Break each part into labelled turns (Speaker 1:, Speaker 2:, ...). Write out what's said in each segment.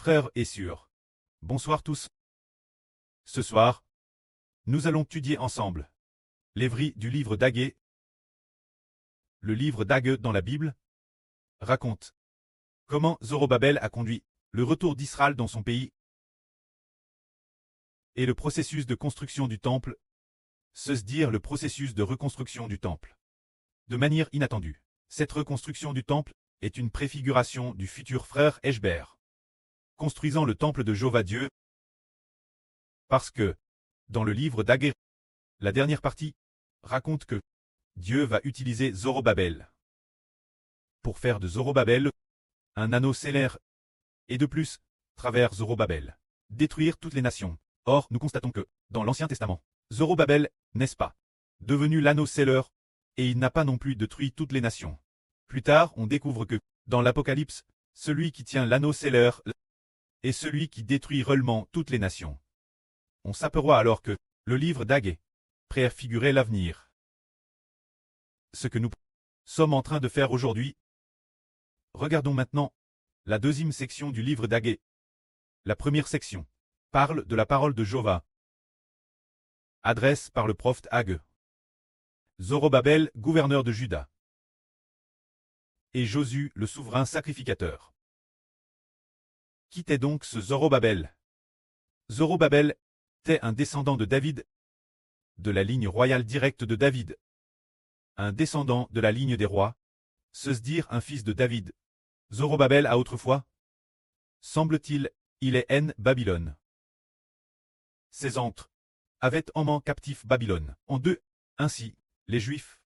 Speaker 1: Frères et sœurs, bonsoir tous. Ce soir, nous allons étudier ensemble l'évry du livre d'Agé. Le livre d'Agé dans la Bible raconte comment Zorobabel a conduit le retour d'Israël dans son pays et le processus de construction du temple, c'est-à-dire le processus de reconstruction du temple. De manière inattendue, cette reconstruction du temple est une préfiguration du futur frère Eshber, construisant le temple de Jéhovah Dieu, parce que, dans le livre d'Agé, la dernière partie raconte que Dieu va utiliser Zorobabel pour faire de Zorobabel un anneau stellaire et de plus, travers Zorobabel, détruire toutes les nations. Or, nous constatons que, dans l'Ancien Testament, Zorobabel, n'est-ce pas, devenu l'anneau stellaire, et il n'a pas non plus détruit toutes les nations. Plus tard, on découvre que, dans l'Apocalypse, celui qui tient l'anneau stellaire est celui qui détruit réellement toutes les nations. On s'aperçoit alors que le livre d'Agé préfigurait l'avenir. Ce que nous sommes en train de faire aujourd'hui. Regardons maintenant la deuxième section du livre d'Agé. La première section parle de la parole de Jéhovah, adresse par le prophète Agé. Zorobabel, gouverneur de Juda, et Josué, le souverain sacrificateur. Qui était donc ce Zorobabel? Zorobabel était un descendant de David, de la ligne royale directe de David. Un descendant de la ligne des rois, c'est-à-dire un fils de David. Zorobabel a autrefois, semble-t-il, il est en Babylone. Ses ancêtres avaient emmené captif Babylone. En deux, ainsi, les Juifs,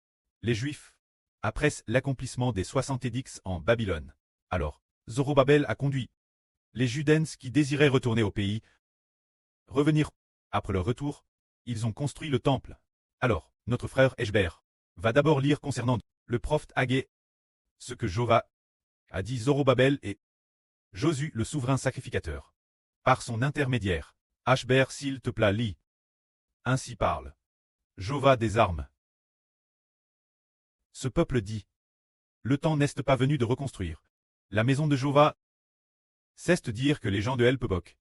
Speaker 1: après l'accomplissement des 70 en Babylone. Alors, Zorobabel a conduit les Judains qui désiraient retourner au pays, revenir. Après leur retour, ils ont construit le temple. Alors, notre frère Eshber va d'abord lire concernant le prophète Agé ce que Jéhovah a dit Zorobabel et Josué le souverain sacrificateur. Par son intermédiaire, Eshber s'il te plaît lis. Ainsi parle Jéhovah des armes. Ce peuple dit, le temps n'est pas venu de reconstruire la maison de Jéhovah. C'est dire que les gens de Helpebok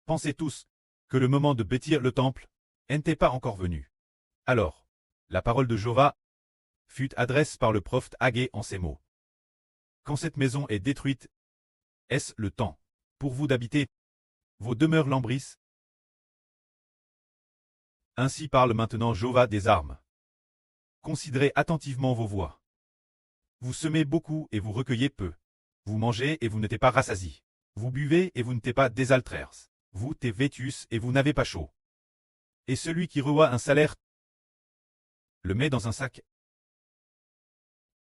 Speaker 1: pensaient tous que le moment de bâtir le temple n'était pas encore venu. Alors, la parole de Jéhovah fut adressée par le prophète Agé en ces mots. Quand cette maison est détruite, est-ce le temps pour vous d'habiter vos demeures lambrissent? Ainsi parle maintenant Jéhovah des armes. Considérez attentivement vos voies. Vous semez beaucoup et vous recueillez peu. Vous mangez et vous n'êtes pas rassasiés. Vous buvez et vous n'êtes pas désaltères. Vous êtes vêtus et vous n'avez pas chaud. Et celui qui reçoit un salaire le met dans un sac.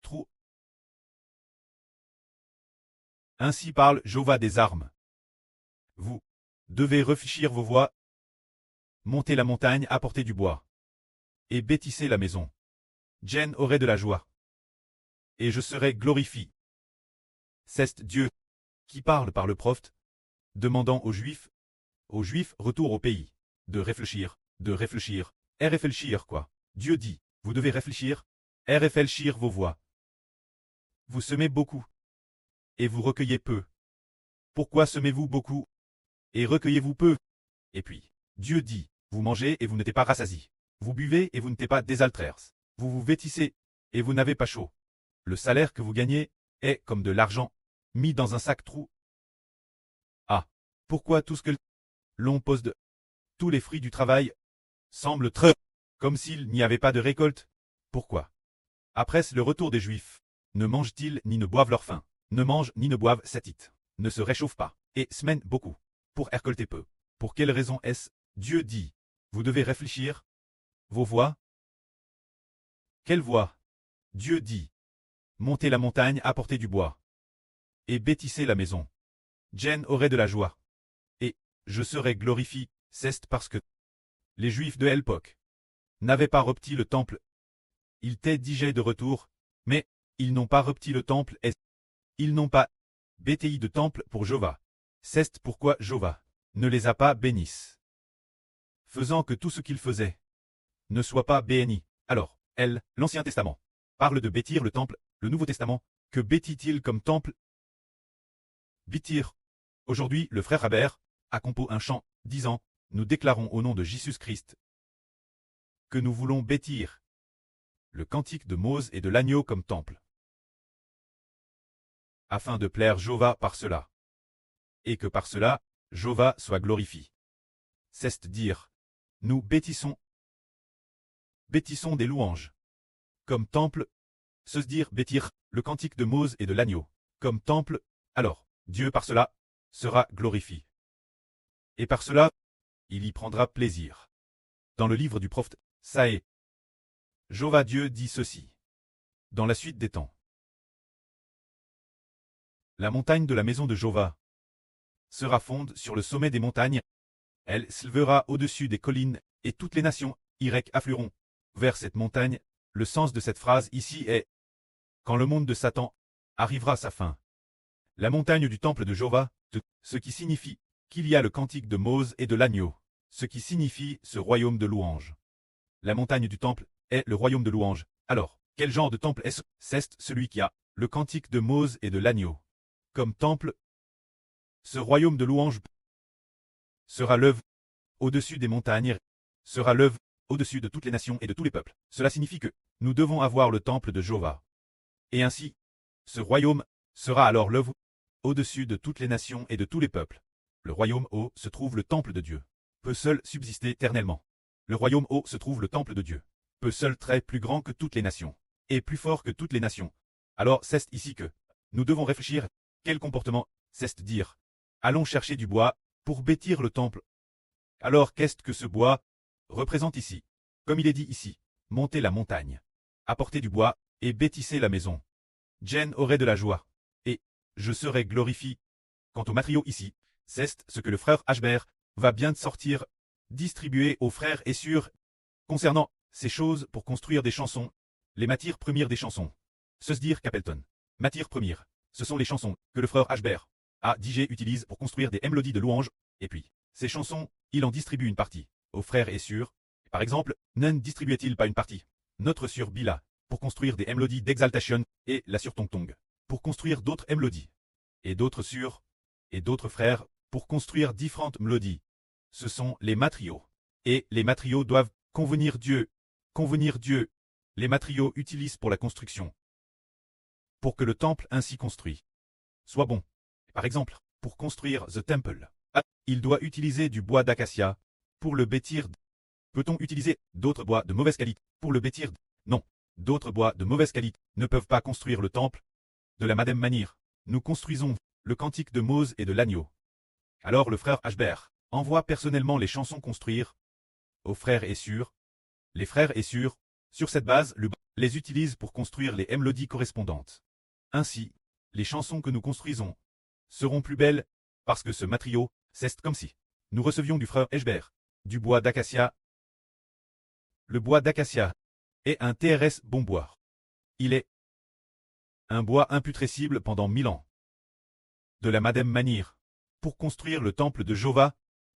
Speaker 1: Trou. Ainsi parle Jéhovah des armes. Vous devez réfléchir vos voies. Montez la montagne, apportez du bois. Et bâtissez la maison. Jen aurait de la joie. Et je serai glorifié. C'est Dieu qui parle par le prophète, demandant aux Juifs retour au pays, de réfléchir, et réfléchir quoi. Dieu dit, vous devez réfléchir, et réfléchir vos voies. Vous semez beaucoup, et vous recueillez peu. Pourquoi semez-vous beaucoup, et recueillez-vous peu? Et puis, Dieu dit, vous mangez et vous n'êtes pas rassasiés. Vous buvez et vous n'êtes pas désaltères. Vous vous vêtissez, et vous n'avez pas chaud. Le salaire que vous gagnez est comme de l'argent, mis dans un sac trou. Ah, pourquoi tout ce que l'on pose de tous les fruits du travail semble très comme s'il n'y avait pas de récolte? Pourquoi? Après le retour des Juifs, ne mangent-ils ni ne boivent leur faim, ne mangent ni ne boivent satit, ne se réchauffent pas, et semaine beaucoup, pour récolter peu. Pour quelle raison est-ce? Dieu dit, vous devez réfléchir vos voies. Quelle voie? Dieu dit, montez la montagne, apportez du bois. Et bâtissez la maison. Jen aurait de la joie. Et je serai glorifié, c'est parce que les Juifs de l'époque n'avaient pas repris le temple. Ils étaient digés de retour, mais ils n'ont pas repris le temple et ils n'ont pas bâti de temple pour Jéhovah. C'est pourquoi Jéhovah ne les a pas bénis, faisant que tout ce qu'ils faisaient ne soit pas béni. Alors, l'Ancien Testament parle de bâtir le temple, le Nouveau Testament, que bâtit-il comme temple? Bâtir Aujourd'hui, le frère Haber a composé un chant disant « Nous déclarons au nom de Jésus-Christ que nous voulons bâtir le cantique de Mose et de l'agneau comme temple, afin de plaire Jéhovah par cela, et que par cela, Jéhovah soit glorifié. » C'est-à-dire, nous bâtissons des louanges comme temple, c'est-à-dire bâtir le cantique de Mose et de l'agneau comme temple, alors Dieu par cela sera glorifié. Et par cela, il y prendra plaisir. Dans le livre du prophète Saé, Jéhovah Dieu dit ceci. Dans la suite des temps, la montagne de la maison de Jéhovah sera fonde sur le sommet des montagnes, elle s'élevera au-dessus des collines, et toutes les nations y afflueront vers cette montagne. Le sens de cette phrase ici est « Quand le monde de Satan arrivera à sa fin, la montagne du temple de Jéhovah, ce qui signifie qu'il y a le cantique de Mose et de l'agneau, ce qui signifie ce royaume de louange. La montagne du temple est le royaume de louange. Alors, quel genre de temple est-ce? C'est celui qui a le cantique de Mose et de l'agneau. Comme temple, ce royaume de louange sera l'œuvre au-dessus des montagnes, sera l'œuvre au-dessus de toutes les nations et de tous les peuples. Cela signifie que nous devons avoir le temple de Jéhovah. Et ainsi, ce royaume sera alors l'œuvre au-dessus de toutes les nations et de tous les peuples. Le royaume où se trouve le temple de Dieu peut seul subsister éternellement. Le royaume où se trouve le temple de Dieu peut seul très plus grand que toutes les nations, et plus fort que toutes les nations. Alors c'est ici que nous devons réfléchir. Quel comportement, c'est dire, allons chercher du bois pour bâtir le temple. Alors qu'est-ce que ce bois représente ici? Comme il est dit ici, montez la montagne, apportez du bois et bâtissez la maison. Jen aurait de la joie, et je serai glorifié. Quant au matériau ici, c'est ce que le frère Ashber va bien sortir, distribuer aux frères et sûr, concernant ces choses pour construire des chansons, les matières premières des chansons. Se dire Capleton. Matières premières, ce sont les chansons que le frère Ashber a DJ utilise pour construire des mélodies de louange, et puis, ces chansons, il en distribue une partie aux frères et sœurs. Par exemple, ne distribuait-il pas une partie notre sur Bila pour construire des mélodies d'exaltation, et la sur Tong Tong pour construire d'autres mélodies, et d'autres sur, et d'autres frères pour construire différentes mélodies. Ce sont les matériaux. Et les matériaux doivent convenir Dieu. Convenir Dieu. Les matériaux utilisent pour la construction. Pour que le temple ainsi construit soit bon. Par exemple, pour construire The Temple, il doit utiliser du bois d'acacia pour le bâtir. Peut-on utiliser d'autres bois de mauvaise qualité pour le bâtir? Non. D'autres bois de mauvaise qualité ne peuvent pas construire le temple. De la même manière, nous construisons le cantique de Mose et de l'agneau. Alors le frère Ashber envoie personnellement les chansons construire aux frères et sœurs. Les frères et sœurs, sur cette base, les utilisent pour construire les mélodies correspondantes. Ainsi, les chansons que nous construisons seront plus belles, parce que ce matériau, c'est comme si nous recevions du frère Ashber du bois d'acacia. Le bois d'acacia est un TRS bon bois. Il est un bois imputrescible pendant 1000 ans. De la même manière, pour construire le temple de Jéhovah,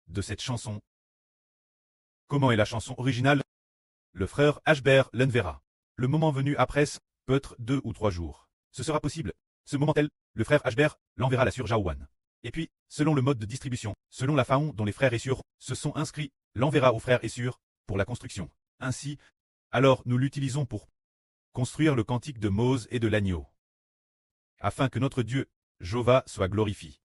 Speaker 1: de cette chanson. Comment est la chanson originale? Le frère Ashber l'enverra. Le moment venu après, peut-être 2 ou 3 jours. Ce sera possible. Ce moment tel, le frère Ashber l'enverra la sur Jaouan. Et puis, selon le mode de distribution, selon la façon dont les frères et sœurs se sont inscrits, l'enverra aux frères et sœurs pour la construction. Ainsi, alors nous l'utilisons pour construire le cantique de Mose et de l'agneau. Afin que notre Dieu, Jéhovah, soit glorifié,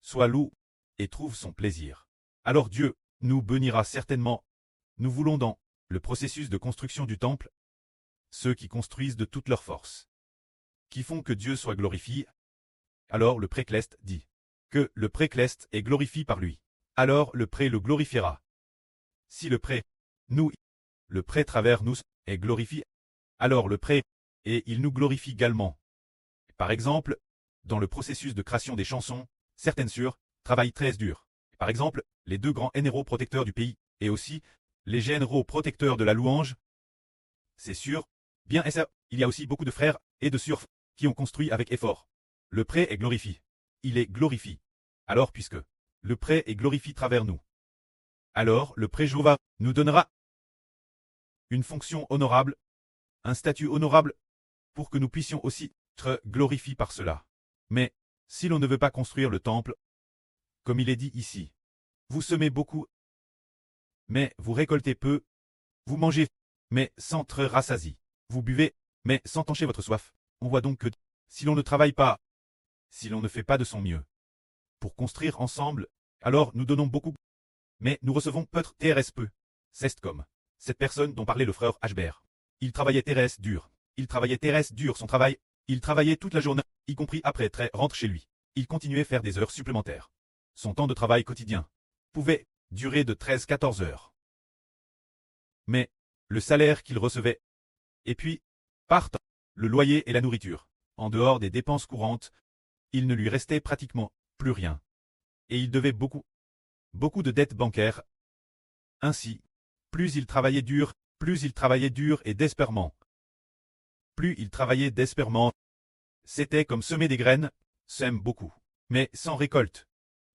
Speaker 1: soit loué et trouve son plaisir. Alors Dieu nous bénira certainement. Nous voulons dans le processus de construction du temple, ceux qui construisent de toute leur force, qui font que Dieu soit glorifié. Alors le précleste dit que le précleste est glorifié par lui. Alors le pré le glorifiera. Si le pré, nous, le pré travers nous, est glorifié, alors le pré, et il nous glorifie également. Par exemple, dans le processus de création des chansons, certaines sœurs travaillent très dur. Par exemple, les 2 grands généraux protecteurs du pays, et aussi les généraux protecteurs de la louange. C'est sûr, bien et ça, il y a aussi beaucoup de frères et de sœurs qui ont construit avec effort. Le pré est glorifié. Il est glorifié. Alors puisque le pré est glorifié travers nous, alors le pré Jéhovah nous donnera une fonction honorable, un statut honorable, pour que nous puissions aussi être glorifiés par cela. Mais, si l'on ne veut pas construire le temple, comme il est dit ici. Vous semez beaucoup, mais vous récoltez peu. Vous mangez, mais sans être rassasié. Vous buvez, mais sans tancher votre soif. On voit donc que, si l'on ne travaille pas, si l'on ne fait pas de son mieux, pour construire ensemble, alors nous donnons beaucoup, mais nous recevons peut-être TRS peu. C'est comme cette personne dont parlait le frère Ashbert. Il travaillait TRS dur. Il travaillait TRS dur son travail. Il travaillait toute la journée, y compris après être rentre chez lui. Il continuait à faire des heures supplémentaires. Son temps de travail quotidien pouvait durer de 13-14 heures. Mais le salaire qu'il recevait, et puis, partent, le loyer et la nourriture, en dehors des dépenses courantes, il ne lui restait pratiquement plus rien. Et il devait beaucoup de dettes bancaires. Ainsi, plus il travaillait dur et désespérément. Plus il travaillait désespérément, c'était comme semer des graines, sème beaucoup, mais sans récolte.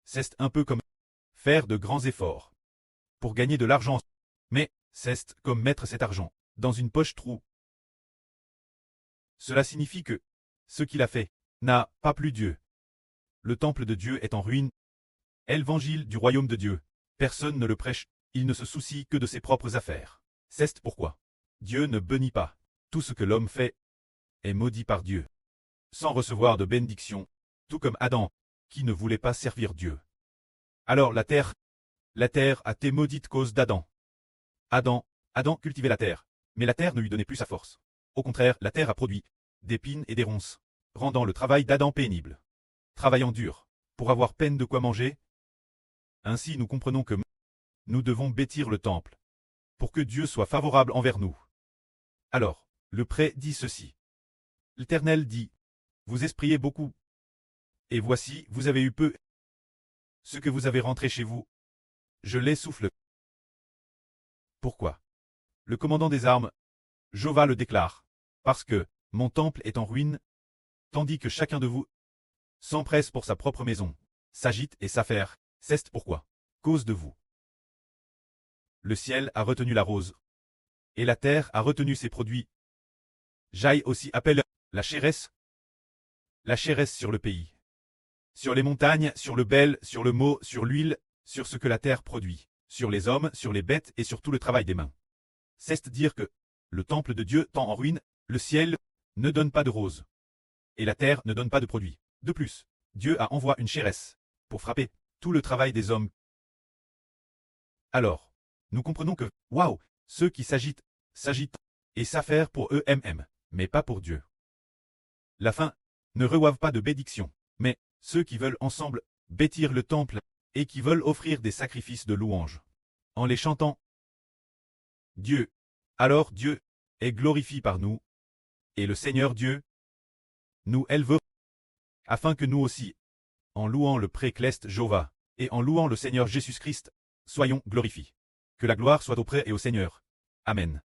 Speaker 1: C'est un peu comme faire de grands efforts pour gagner de l'argent, mais c'est comme mettre cet argent dans une poche trou. Cela signifie que ce qu'il a fait n'a pas plus Dieu. Le temple de Dieu est en ruine. Évangile du royaume de Dieu. Personne ne le prêche, il ne se soucie que de ses propres affaires. C'est pourquoi Dieu ne bénit pas. Tout ce que l'homme fait est maudit par Dieu, sans recevoir de bénédiction, tout comme Adam, qui ne voulait pas servir Dieu. Alors la terre a été maudite cause d'Adam. Adam cultivait la terre, mais la terre ne lui donnait plus sa force. Au contraire, la terre a produit des pines et des ronces, rendant le travail d'Adam pénible. Travaillant dur, pour avoir peine de quoi manger. Ainsi nous comprenons que nous devons bâtir le temple, pour que Dieu soit favorable envers nous. Alors, le prêtre dit ceci. L'Éternel dit, vous espriez beaucoup, et voici, vous avez eu peu. Ce que vous avez rentré chez vous, je l'essouffle. Pourquoi? Le commandant des armes, Jova le déclare, parce que mon temple est en ruine, tandis que chacun de vous s'empresse pour sa propre maison, s'agite et s'affaire, c'est pourquoi, cause de vous. Le ciel a retenu la rose, et la terre a retenu ses produits. J'aille aussi appelle la chéresse sur le pays, sur les montagnes, sur le bel, sur le mot, sur l'huile, sur ce que la terre produit, sur les hommes, sur les bêtes et sur tout le travail des mains. C'est dire que le temple de Dieu tend en ruine, le ciel ne donne pas de rose, et la terre ne donne pas de produit. De plus, Dieu a envoyé une chéresse pour frapper tout le travail des hommes. Alors, nous comprenons que, waouh, ceux qui s'agitent et s'affairent pour eux-mêmes, mais pas pour Dieu. La fin ne reçoivent pas de bénédiction, mais ceux qui veulent ensemble bâtir le temple et qui veulent offrir des sacrifices de louange, en les chantant. Dieu, alors Dieu est glorifié par nous, et le Seigneur Dieu nous élève, afin que nous aussi, en louant le précleste Jova, et en louant le Seigneur Jésus-Christ, soyons glorifiés. Que la gloire soit auprès et au Seigneur. Amen.